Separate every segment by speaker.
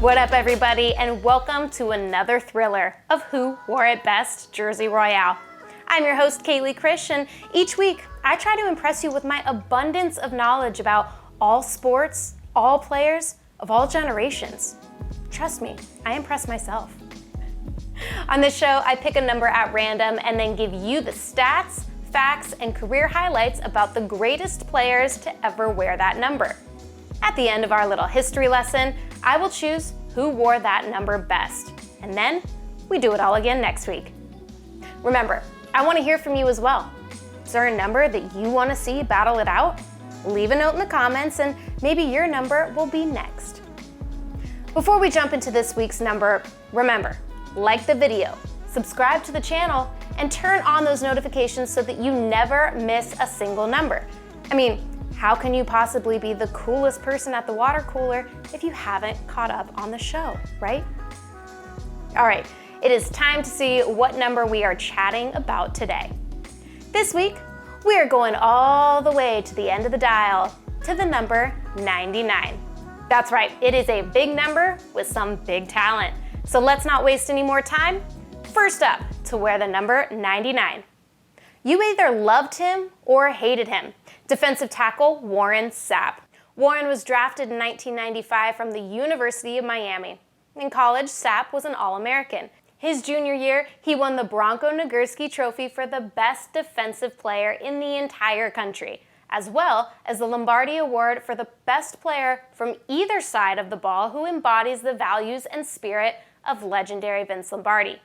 Speaker 1: What up, everybody, and welcome to another thriller of Who Wore It Best Jersey Royale. I'm your host, Kaleigh Krish, and each week I try to impress you with my abundance of knowledge about all sports, all players, of all generations. Trust me, I impress myself. On this show, I pick a number at random and then give you the stats, facts, and career highlights about the greatest players to ever wear that number. At the end of our little history lesson, I will choose who wore that number best, and then we do it all again next week. Remember, I want to hear from you as well. Is there a number that you want to see battle it out? Leave a note in the comments and maybe your number will be next. Before we jump into this week's number, remember, like the video, subscribe to the channel, and turn on those notifications so that you never miss a single number. I mean, how can you possibly be the coolest person at the water cooler if you haven't caught up on the show, right? All right, it is time to see what number we are chatting about today. This week, we are going all the way to the end of the dial to the number 99. That's right, it is a big number with some big talent. So let's not waste any more time. First up, to wear the number 99. You either loved him or hated him. Defensive tackle Warren Sapp. Warren was drafted in 1995 from the University of Miami. In college, Sapp was an All-American. His junior year, he won the Bronco Nagurski Trophy for the best defensive player in the entire country, as well as the Lombardi Award for the best player from either side of the ball who embodies the values and spirit of legendary Vince Lombardi.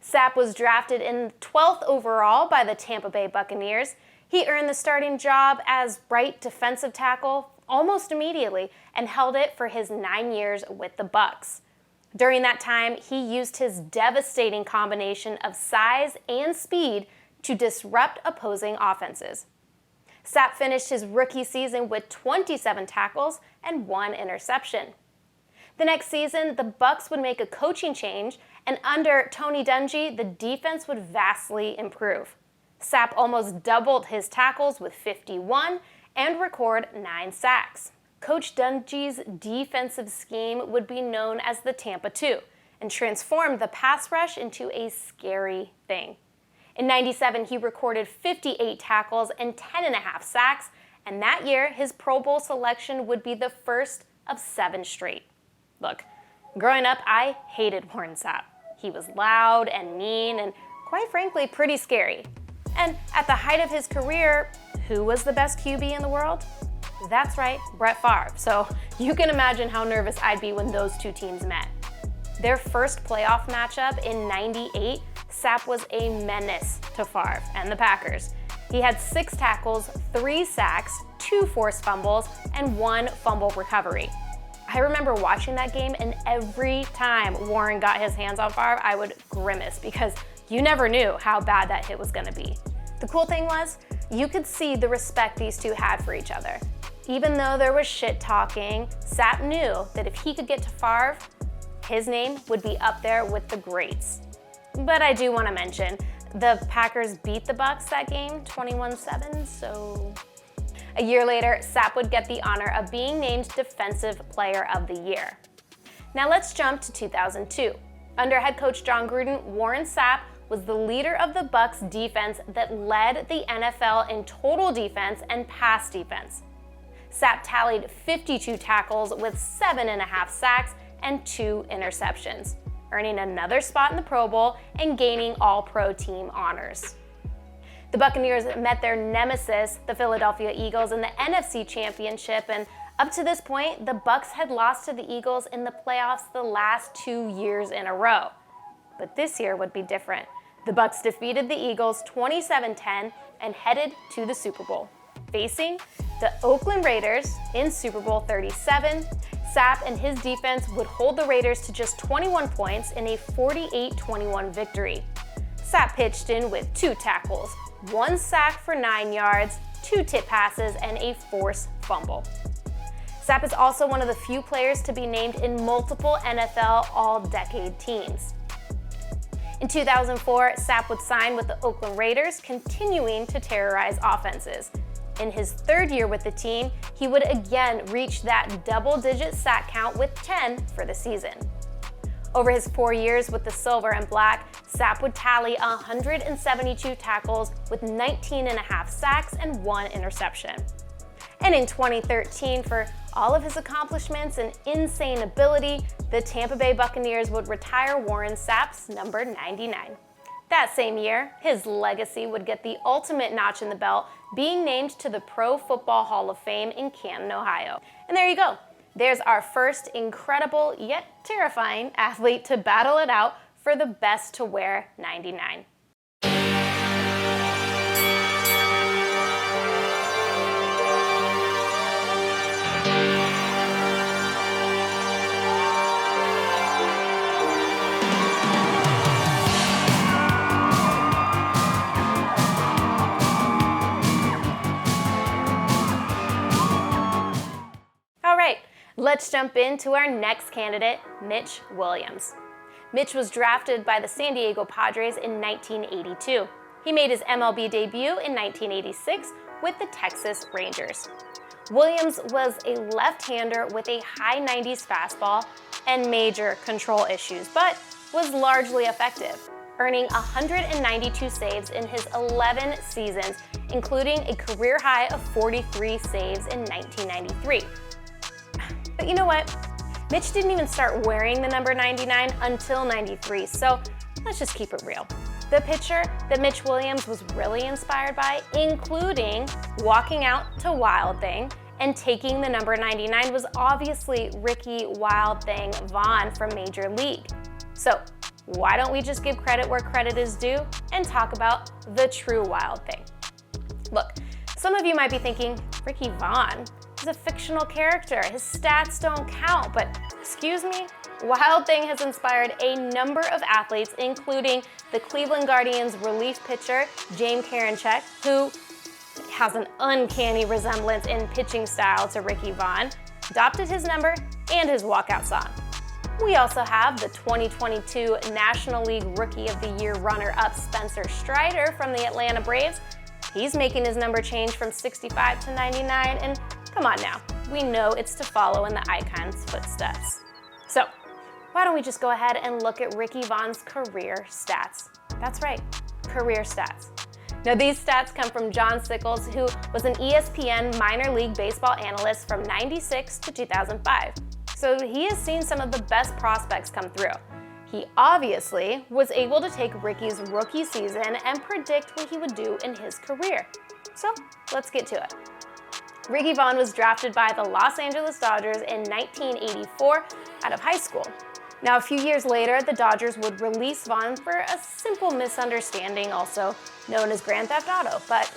Speaker 1: Sapp was drafted in 12th overall by the Tampa Bay Buccaneers. He earned the starting job as right defensive tackle almost immediately and held it for his 9 years with the Bucs. During that time, he used his devastating combination of size and speed to disrupt opposing offenses. Sapp finished his rookie season with 27 tackles and 1 interception. The next season, the Bucs would make a coaching change, and under Tony Dungy, the defense would vastly improve. Sapp almost doubled his tackles with 51 and recorded 9 sacks. Coach Dungy's defensive scheme would be known as the Tampa 2 and transformed the pass rush into a scary thing. In '97, he recorded 58 tackles and 10.5 sacks, and that year, his Pro Bowl selection would be the first of 7 straight. Look, growing up, I hated Warren Sapp. He was loud and mean and, quite frankly, pretty scary. And at the height of his career, who was the best QB in the world? That's right, Brett Favre. So you can imagine how nervous I'd be when those two teams met. Their first playoff matchup in '98, Sapp was a menace to Favre and the Packers. He had 6 tackles, 3 sacks, 2 forced fumbles, and 1 fumble recovery. I remember watching that game, and every time Warren got his hands on Favre, I would grimace because you never knew how bad that hit was gonna be. The cool thing was, you could see the respect these two had for each other. Even though there was shit talking, Sapp knew that if he could get to Favre, his name would be up there with the greats. But I do want to mention, the Packers beat the Bucs that game 21-7, so... A year later, Sapp would get the honor of being named Defensive Player of the Year. Now let's jump to 2002. Under head coach John Gruden, Warren Sapp was the leader of the Bucs defense that led the NFL in total defense and pass defense. Sapp tallied 52 tackles with 7.5 sacks and 2 interceptions, earning another spot in the Pro Bowl and gaining All-Pro team honors. The Buccaneers met their nemesis, the Philadelphia Eagles, in the NFC Championship, and up to this point, the Bucs had lost to the Eagles in the playoffs the last 2 years in a row. But this year would be different. The Bucs defeated the Eagles 27-10 and headed to the Super Bowl, facing the Oakland Raiders in Super Bowl 37. Sapp and his defense would hold the Raiders to just 21 points in a 48-21 victory. Sapp pitched in with 2 tackles, 1 sack for 9 yards, 2 tip passes, and a forced fumble. Sapp is also one of the few players to be named in multiple NFL All-Decade teams. In 2004, Sapp would sign with the Oakland Raiders, continuing to terrorize offenses. In his third year with the team, he would again reach that double-digit sack count with 10 for the season. Over his 4 years with the Silver and Black, Sapp would tally 172 tackles with 19.5 sacks and 1 interception. And in 2013, for all of his accomplishments and insane ability, the Tampa Bay Buccaneers would retire Warren Sapp's number 99. That same year, his legacy would get the ultimate notch in the belt, being named to the Pro Football Hall of Fame in Canton, Ohio. And there you go. There's our first incredible yet terrifying athlete to battle it out for the best to wear 99. Let's jump into our next candidate, Mitch Williams. Mitch was drafted by the San Diego Padres in 1982. He made his MLB debut in 1986 with the Texas Rangers. Williams was a left-hander with a high 90s fastball and major control issues, but was largely effective, earning 192 saves in his 11 seasons, including a career high of 43 saves in 1993. But you know what? Mitch didn't even start wearing the number 99 until 93, so let's just keep it real. The pitcher that Mitch Williams was really inspired by, including walking out to Wild Thing and taking the number 99, was obviously Ricky Wild Thing Vaughn from Major League. So why don't we just give credit where credit is due and talk about the true Wild Thing? Look, some of you might be thinking, Ricky Vaughn? He's a fictional character. His stats don't count, but excuse me? Wild Thing has inspired a number of athletes, including the Cleveland Guardians relief pitcher, James Karinchak, who has an uncanny resemblance in pitching style to Ricky Vaughn, adopted his number and his walkout song. We also have the 2022 National League Rookie of the Year runner-up Spencer Strider from the Atlanta Braves. He's making his number change from 65 to 99, and come on now, we know it's to follow in the icon's footsteps. So, why don't we just go ahead and look at Ricky Vaughn's career stats? That's right, career stats. Now these stats come from John Sickles, who was an ESPN minor league baseball analyst from 96 to 2005. So he has seen some of the best prospects come through. He obviously was able to take Ricky's rookie season and predict what he would do in his career. So let's get to it. Ricky Vaughn was drafted by the Los Angeles Dodgers in 1984 out of high school. Now, a few years later, the Dodgers would release Vaughn for a simple misunderstanding, also known as Grand Theft Auto. But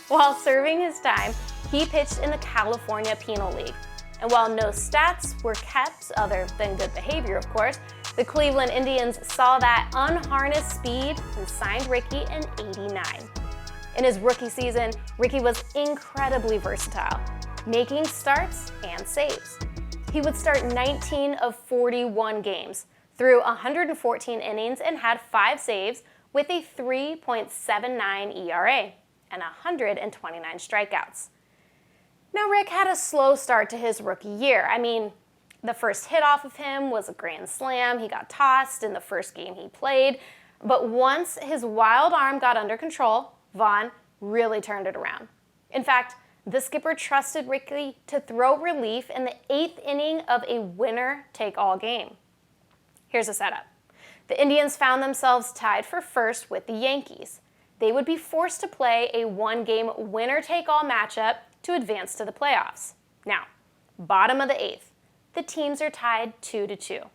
Speaker 1: while serving his time, he pitched in the California Penal League. And while no stats were kept, other than good behavior, of course, the Cleveland Indians saw that unharnessed speed and signed Ricky in '89. In his rookie season, Ricky was incredibly versatile, making starts and saves. He would start 19 of 41 games, threw 114 innings, and had 5 saves with a 3.79 ERA and 129 strikeouts. Now, Rick had a slow start to his rookie year. I mean, the first hit off of him was a grand slam. He got tossed in the first game he played. But once his wild arm got under control, Vaughn really turned it around. In fact, the skipper trusted Ricky to throw relief in the 8th inning of a winner-take-all game. Here's a setup. The Indians found themselves tied for first with the Yankees. They would be forced to play a 1-game winner-take-all matchup to advance to the playoffs. Now, bottom of the 8th, the teams are tied 2-2.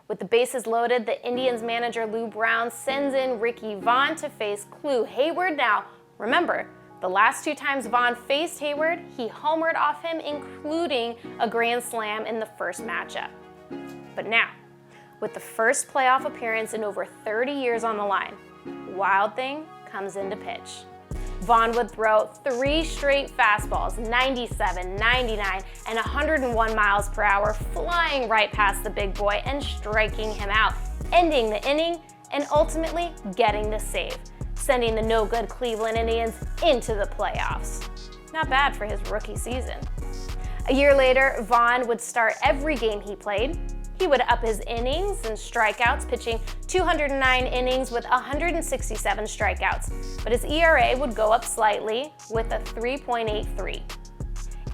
Speaker 1: With the bases loaded, the Indians manager Lou Brown sends in Ricky Vaughn to face Clu Hayward. Now, remember, the last 2 times Vaughn faced Hayward, he homered off him, including a grand slam in the first matchup. But now, with the first playoff appearance in over 30 years on the line, Wild Thing comes into pitch. Vaughn would throw 3 straight fastballs, 97, 99, and 101 miles per hour, flying right past the big boy and striking him out, ending the inning and ultimately getting the save, sending the no-good Cleveland Indians into the playoffs. Not bad for his rookie season. A year later, Vaughn would start every game he played. He would up his innings and strikeouts, pitching 209 innings with 167 strikeouts, but his ERA would go up slightly with a 3.83.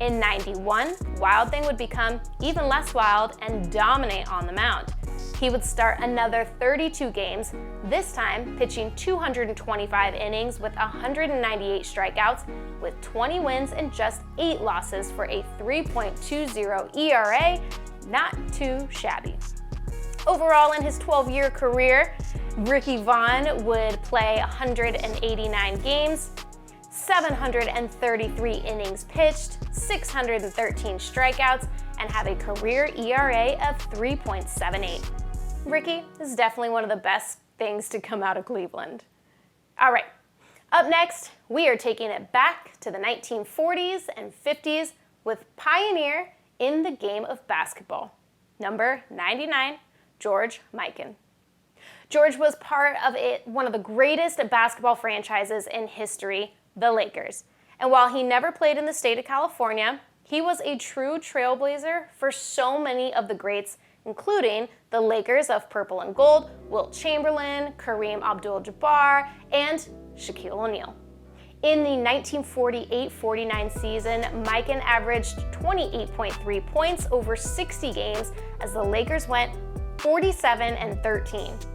Speaker 1: In 91, Wild Thing would become even less wild and dominate on the mound. He would start another 32 games, this time pitching 225 innings with 198 strikeouts, with 20 wins and just 8 losses for a 3.20 ERA, not too shabby. Overall, in his 12-year career, Ricky Vaughn would play 189 games, 733 innings pitched, 613 strikeouts, and have a career ERA of 3.78. Ricky is definitely one of the best things to come out of Cleveland. All right, up next, we are taking it back to the 1940s and 50s with pioneer in the game of basketball, number 99, George Mikan. George was part of one of the greatest basketball franchises in history, the Lakers. And while he never played in the state of California, he was a true trailblazer for so many of the greats, including the Lakers of purple and gold, Wilt Chamberlain, Kareem Abdul-Jabbar, and Shaquille O'Neal. In the 1948-49 season, Mikan averaged 28.3 points over 60 games as the Lakers went 47-13.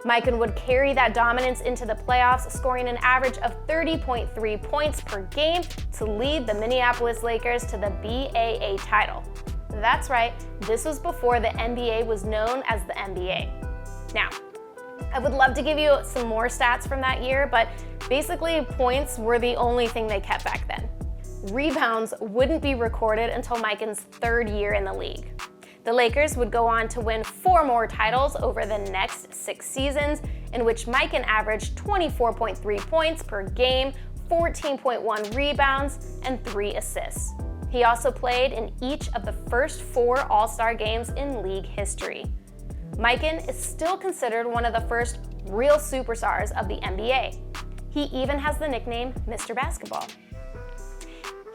Speaker 1: Mikan would carry that dominance into the playoffs, scoring an average of 30.3 points per game to lead the Minneapolis Lakers to the BAA title. That's right, this was before the NBA was known as the NBA. Now, I would love to give you some more stats from that year, but basically points were the only thing they kept back then. Rebounds wouldn't be recorded until Mikan's third year in the league. The Lakers would go on to win 4 more titles over the next 6 seasons, in which Mikan averaged 24.3 points per game, 14.1 rebounds, and 3 assists. He also played in each of the first 4 All-Star games in league history. Mikan is still considered one of the first real superstars of the NBA. He even has the nickname Mr. Basketball.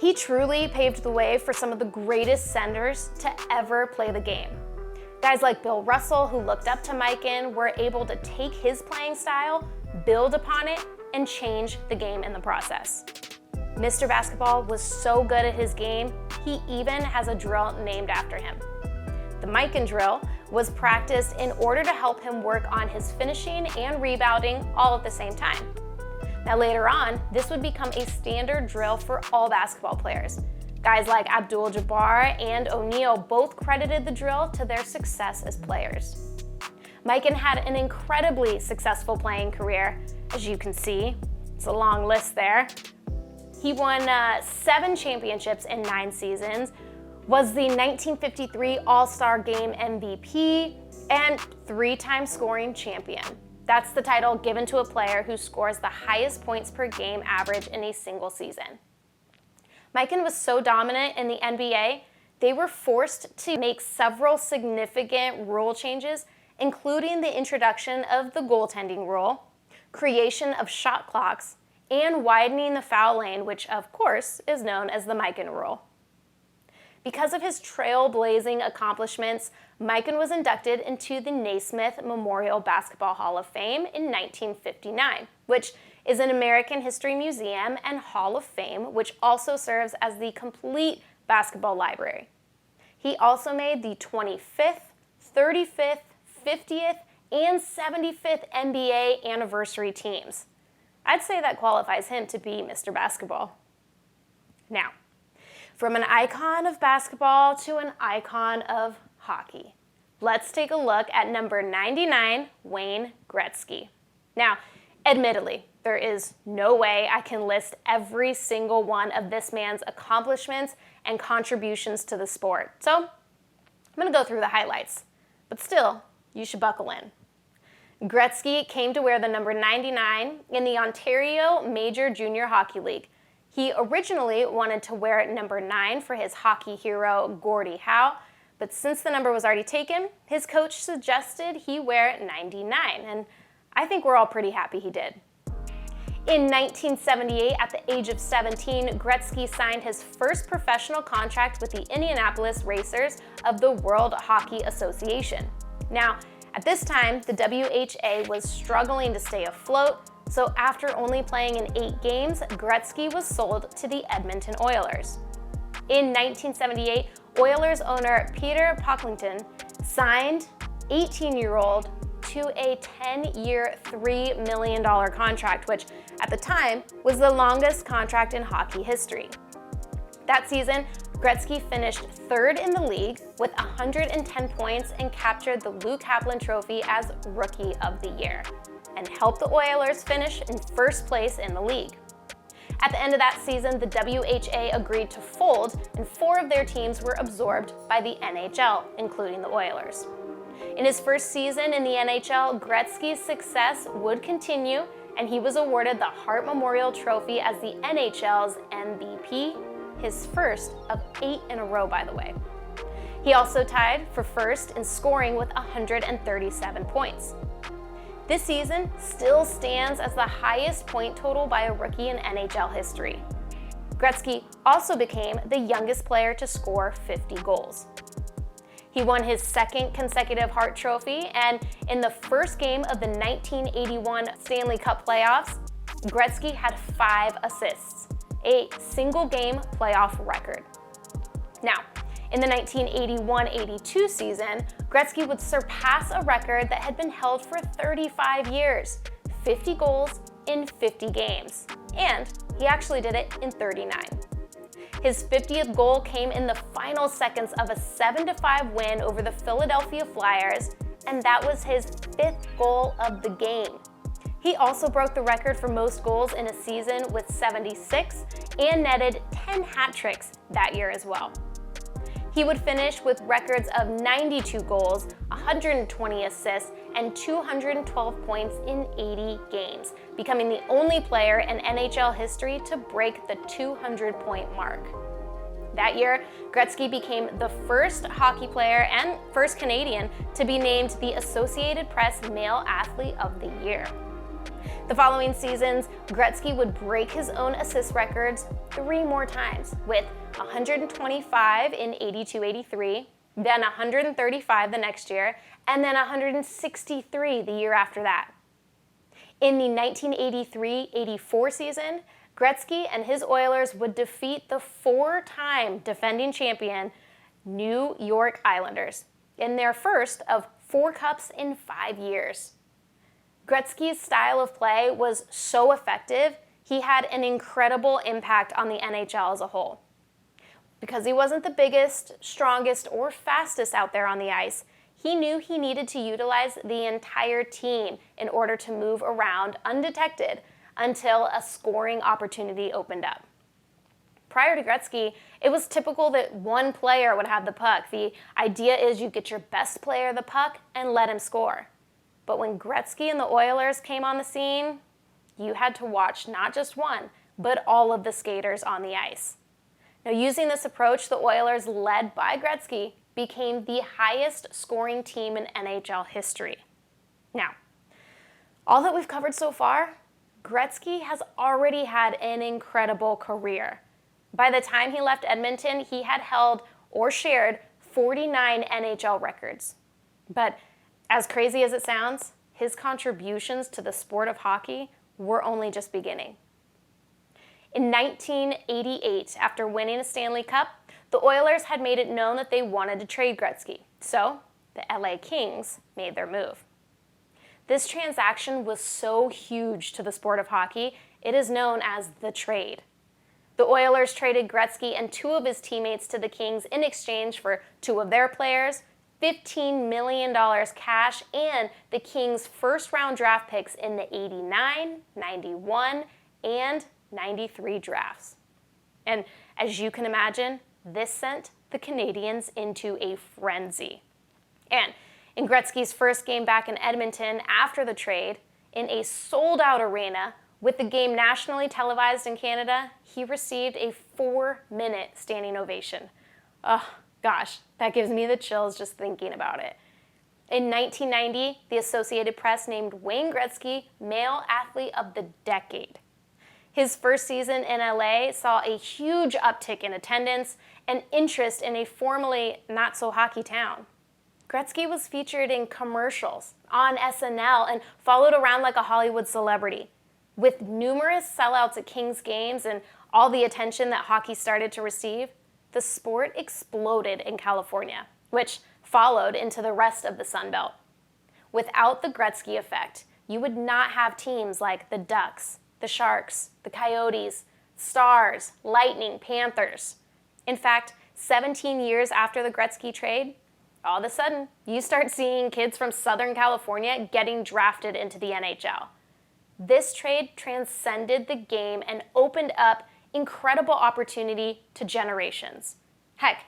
Speaker 1: He truly paved the way for some of the greatest centers to ever play the game. Guys like Bill Russell, who looked up to Mikan, were able to take his playing style, build upon it, and change the game in the process. Mr. Basketball was so good at his game, he even has a drill named after him. The Mikan drill was practiced in order to help him work on his finishing and rebounding all at the same time. Now later on, this would become a standard drill for all basketball players. Guys like Abdul-Jabbar and O'Neal both credited the drill to their success as players. Mikan had an incredibly successful playing career, as you can see. It's a long list there. He won 7 championships in 9 seasons, was the 1953 All-Star Game MVP, and 3-time scoring champion. That's the title given to a player who scores the highest points per game average in a single season. Mikan was so dominant in the NBA, they were forced to make several significant rule changes, including the introduction of the goaltending rule, creation of shot clocks, and widening the foul lane, which of course is known as the Mikan rule. Because of his trailblazing accomplishments, Mikan was inducted into the Naismith Memorial Basketball Hall of Fame in 1959, which is an American history museum and Hall of Fame, which also serves as the complete basketball library. He also made the 25th, 35th, 50th, and 75th NBA anniversary teams. I'd say that qualifies him to be Mr. Basketball. Now, from an icon of basketball to an icon of hockey, let's take a look at number 99, Wayne Gretzky. Now, admittedly, there is no way I can list every single one of this man's accomplishments and contributions to the sport, so I'm going to go through the highlights. But still, you should buckle in. Gretzky came to wear the number 99 in the Ontario Major Junior Hockey League. He originally wanted to wear number 9 for his hockey hero Gordie Howe, but since the number was already taken, his coach suggested he wear 99, and I think we're all pretty happy he did. In 1978, at the age of 17, Gretzky signed his first professional contract with the Indianapolis Racers of the World Hockey Association. Now, at this time, the WHA was struggling to stay afloat, so after only playing in 8 games, Gretzky was sold to the Edmonton Oilers. In 1978, Oilers owner Peter Pocklington signed 18-year-old to a 10-year, $3 million contract, which at the time was the longest contract in hockey history. That season, Gretzky finished 3rd in the league with 110 points and captured the Lou Kaplan Trophy as Rookie of the Year, and helped the Oilers finish in 1st place in the league. At the end of that season, the WHA agreed to fold, and 4 of their teams were absorbed by the NHL, including the Oilers. In his first season in the NHL, Gretzky's success would continue, and he was awarded the Hart Memorial Trophy as the NHL's MVP, his first of 8 in a row, by the way. He also tied for first in scoring with 137 points. This season still stands as the highest point total by a rookie in NHL history. Gretzky also became the youngest player to score 50 goals. He won his 2nd consecutive Hart Trophy, and in the first game of the 1981 Stanley Cup playoffs, Gretzky had 5 assists, a single-game playoff record. Now, in the 1981-82 season, Gretzky would surpass a record that had been held for 35 years, 50 goals in 50 games, and he actually did it in 39. His 50th goal came in the final seconds of a 7-5 win over the Philadelphia Flyers, and that was his 5th goal of the game. He also broke the record for most goals in a season with 76 and netted 10 hat tricks that year as well. He would finish with records of 92 goals, 120 assists, and 212 points in 80 games, becoming the only player in NHL history to break the 200-point mark. That year, Gretzky became the first hockey player and first Canadian to be named the Associated Press Male Athlete of the Year. The following seasons, Gretzky would break his own assist records 3 more times, with 125 in 82-83, then 135 the next year, and then 163 the year after that. In the 1983-84 season, Gretzky and his Oilers would defeat the 4-time defending champion New York Islanders in their first of 4 cups in 5 years. Gretzky's style of play was so effective, he had an incredible impact on the NHL as a whole. Because he wasn't the biggest, strongest, or fastest out there on the ice, he knew he needed to utilize the entire team in order to move around undetected until a scoring opportunity opened up. Prior to Gretzky, it was typical that one player would have the puck. The idea is you get your best player the puck and let him score. But when Gretzky and the Oilers came on the scene, you had to watch not just one, but all of the skaters on the ice. Now, using this approach, the Oilers, led by Gretzky, became the highest scoring team in NHL history. Now, all that we've covered so far, Gretzky has already had an incredible career. By the time he left Edmonton, he had held or shared 49 NHL records. But as crazy as it sounds, his contributions to the sport of hockey were only just beginning. In 1988, after winning a Stanley Cup, the Oilers had made it known that they wanted to trade Gretzky, so the LA Kings made their move. This transaction was so huge to the sport of hockey, it is known as the trade. The Oilers traded Gretzky and 2 of his teammates to the Kings in exchange for 2 of their players, $15 million cash, and the Kings' first-round draft picks in the 89, 91, and 93 drafts. And as you can imagine, this sent the Canadiens into a frenzy. And in Gretzky's first game back in Edmonton after the trade, in a sold-out arena with the game nationally televised in Canada, he received a 4-minute standing ovation. Oh, gosh, that gives me the chills just thinking about it. In 1990, the Associated Press named Wayne Gretzky Male Athlete of the Decade. His first season in LA saw a huge uptick in attendance and interest in a formerly not-so-hockey town. Gretzky was featured in commercials, on SNL, and followed around like a Hollywood celebrity. With numerous sellouts at Kings games and all the attention that hockey started to receive, the sport exploded in California, which followed into the rest of the Sun Belt. Without the Gretzky effect, you would not have teams like the Ducks, the Sharks, the Coyotes, Stars, Lightning, Panthers. In fact, 17 years after the Gretzky trade, all of a sudden, you start seeing kids from Southern California getting drafted into the NHL. This trade transcended the game and opened up incredible opportunity to generations. Heck,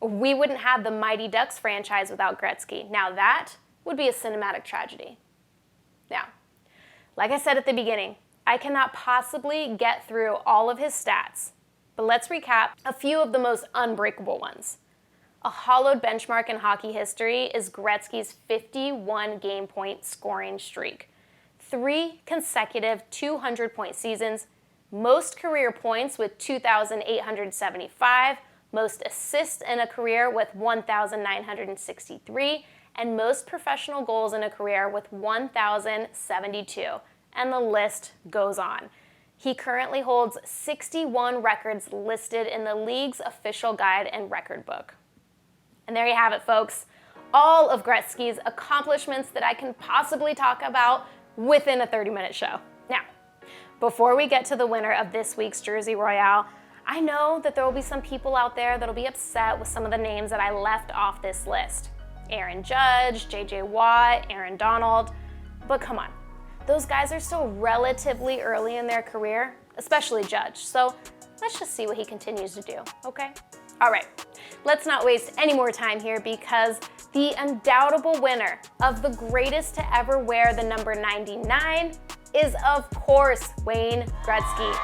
Speaker 1: we wouldn't have the Mighty Ducks franchise without Gretzky. Now that would be a cinematic tragedy. Now, like I said at the beginning, I cannot possibly get through all of his stats, but let's recap a few of the most unbreakable ones. A hollowed benchmark in hockey history is Gretzky's 51 game point scoring streak. 3 consecutive 200-point seasons, most career points with 2,875, most assists in a career with 1,963, and most professional goals in a career with 1,072. And the list goes on. He currently holds 61 records listed in the league's official guide and record book. And there you have it, folks. All of Gretzky's accomplishments that I can possibly talk about within a 30-minute show. Now, before we get to the winner of this week's Jersey Royale, I know that there will be some people out there that'll be upset with some of the names that I left off this list. Aaron Judge, J.J. Watt, Aaron Donald, but come on. Those guys are still relatively early in their career, especially Judge, so let's just see what he continues to do, okay? All right, let's not waste any more time here because the undoubtable winner of the greatest to ever wear the number 99 is, of course, Wayne Gretzky.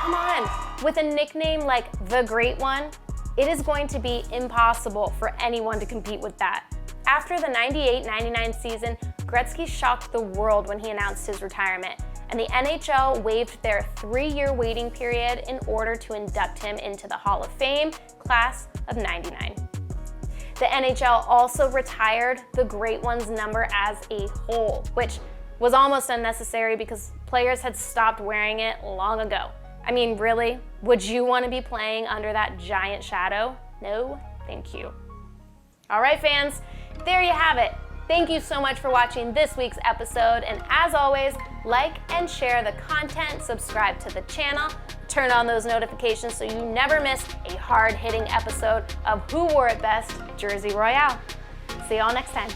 Speaker 1: Come on, with a nickname like the Great One, it is going to be impossible for anyone to compete with that. After the 98-99 season, Gretzky shocked the world when he announced his retirement, and the NHL waived their 3-year waiting period in order to induct him into the Hall of Fame class of 99. The NHL also retired the Great One's number as a whole, which was almost unnecessary because players had stopped wearing it long ago. Really? Would you want to be playing under that giant shadow? No, thank you. All right, fans, there you have it. Thank you so much for watching this week's episode, and as always, like and share the content, subscribe to the channel, turn on those notifications so you never miss a hard-hitting episode of Who Wore It Best Jersey Royale. See y'all next time.